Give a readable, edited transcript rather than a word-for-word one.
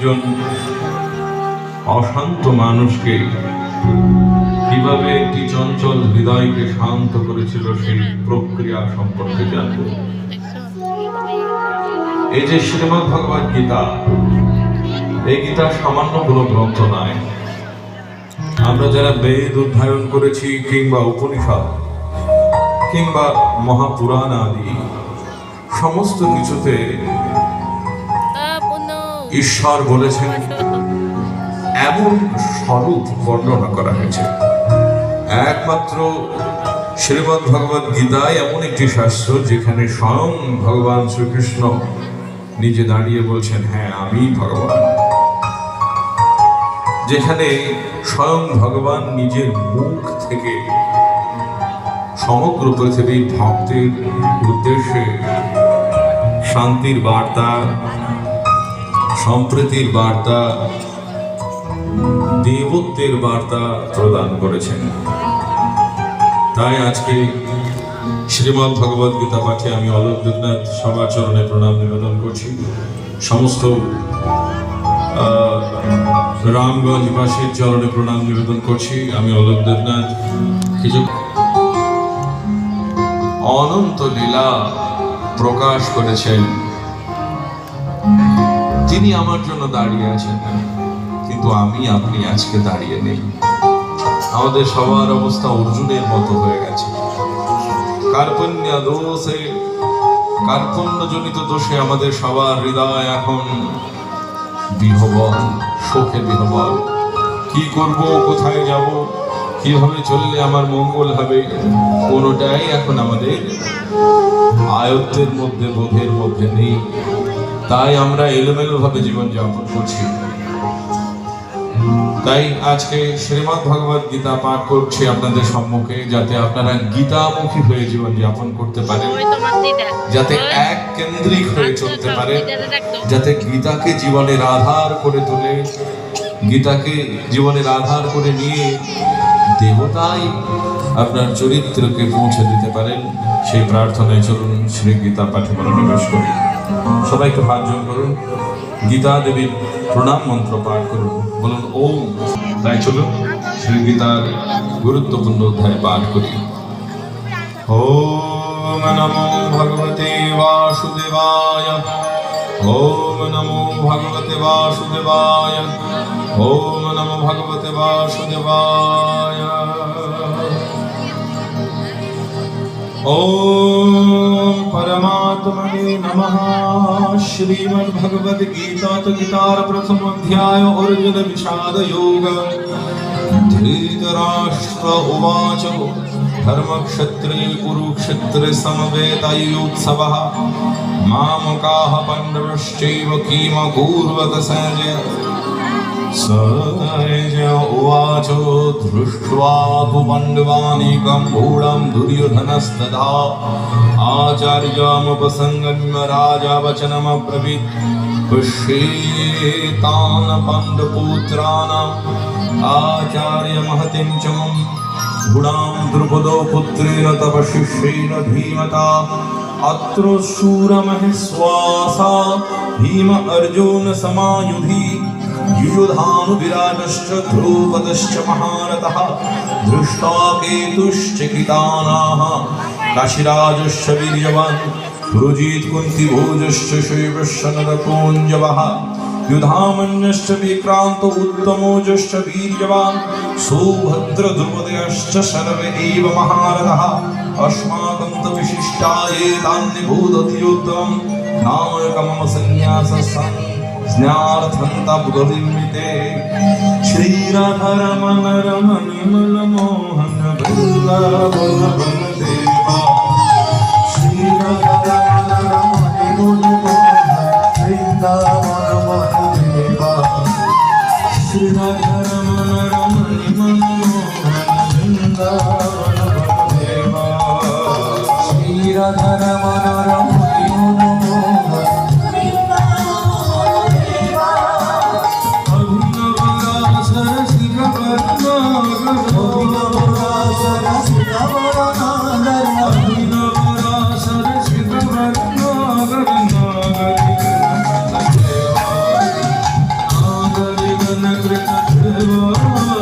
একজন অশান্ত মানুষকে কিভাবে একটি চঞ্চল হৃদয়কে শান্ত করেছিল সেই প্রক্রিয়া সম্পর্কে জানব। এই যে শ্রীমদ্ ভগবদ গীতা, এই গীতা সামান্য কোনো গ্রন্থ নয়। আমরা যারা বেদ অধ্যয়ন করেছি কিংবা উপনিষদ কিংবা মহাপুরাণ আদি সমস্ত কিছুতে ঈশ্বর বলেছেন এমন স্বরূপ বর্ণনা করা হয়েছে। একমাত্র শ্রীমদ্ ভগবদ গীতায় এমন একটি শাস্ত্র যেখানে স্বয়ং ভগবান শ্রীকৃষ্ণ নিজে দাঁড়িয়ে বলছেন, হ্যাঁ আমি ভগবান। যেখানে স্বয়ং ভগবান নিজের মুখ থেকে সমগ্র পৃথিবীর ভক্তের উদ্দেশ্যে শান্তির বার্তা, সম্প্রীতির বার্তা, দেবত্বের বার্তা প্রদান করেছেন। তাই আজকে শ্রীমদ্ ভগবদ গীতা পাঠে আমি অলোক দেবনাথ সবার চরণে প্রণাম নিবেদন করছি। সমস্ত রামগঞ্জবাসীর চরণে প্রণাম নিবেদন করছি। আমি অলোক দেবনাথ কিছু অনন্ত লীলা প্রকাশ করেছেন। তিনি আমার জন্য দাঁড়িয়ে আছেন, কিন্তু আমি আপনি আজকে দাঁড়িয়ে নেই। আমাদের সবার অবস্থা অর্জুনের মতো হয়ে গেছে। কার্পণ্যজনিত দোষে আমাদের সবার হৃদয় এখন বিহ্বল, শোকে বিহ্বল। কি করব, কোথায় যাব, কিভাবে চললে আমার মঙ্গল হবে, কোনোটাই এখন আমাদের আয়ত্তের মধ্যে, বোধের মধ্যে নেই। তাই আমরা এলোমেলো ভাবে জীবনযাপন করছি। তাই আজকে শ্রীমদ্ ভগবদ গীতা পাঠ করছি আপনাদের সম্মুখে, যাতে আপনারা গীতামুখী হয়ে জীবনযাপন করতে পারেন, যাতে এক কেন্দ্রিক হয়ে চলতে পারেন, যাতে গীতাকে জীবনের আধার করে তোলে, গীতাকে জীবনের আধার করে নিয়ে দেবতাই আপনার চরিত্রকে পৌঁছে দিতে পারেন। সেই প্রার্থনায় চলুন শ্রী গীতা পাঠে মনোনিবেশ করি। সবাই একটু হাত জোড় করুন, গীতা দেবীর প্রণাম মন্ত্র পাঠ করুন, বলুন ওম। তাই চলুন শ্রী গীতার গুরুত্বপূর্ণ অধ্যায় পাঠ করি। ওম নমো ভগবতে বাসুদেবায়, ওম নমো ভগবতে বাসুদেবায়, ওম নমো ভগবতে বাসুদেবায়। ओम परमात्मने नमः। श्रीमद् भगवद गीता तो गीतार प्रथम अध्याय अर्जुन विषाद योग। धृतराष्ट्र उवाच धर्मक्षत्रे कुरुक्षेत्रे समवेतयोत्सवः मामकाः पाण्डवश्चैव किमकुर्वत संजय। संजय उवाच दृष्ट्वा तु पाण्डवानीकं गूढं दुर्योधनस्तथा आचार्यमुपसंगम्य राजा वचनमब्रवीत् पश्येतान् पाण्डुपुत्राणाम् आचार्यमहतिं च गुणां द्रुपदो पुत्रेण तव शिष्येण धीमता अत्र शूरमहेश्वासा भीम अर्जुन समायुधि युयुधानुविराटश्च ध्रुपदश्च महारथः दृष्टा केतुश्च कितानाः काशीराजश्च वीर्यवान् पुरुजित् कुन्तिभोजश्च शैवश्च नरकुञ्जवः युधामन्यश्च विक्रान्त उत्तमोजश्च वीर्यवान् सुभद्रद्रुपदयश्च सर्वे एव महारथः अस्माकं तु विशिष्टाये तान्निबोधत्युत्तमं नायकमम सन्न्याससं ज्ञार्थन्ता बुद्धिमिते। श्रीराधा रमण रमण मनमोहन वल्लभ देवा। श्रीराधा रमण रमण वृंदावन देवा। श्रीराधा रमण रमण मनमोहन वृंदावन देवा। श्रीराधा रमण रमण প্রার্থনা করে কাছে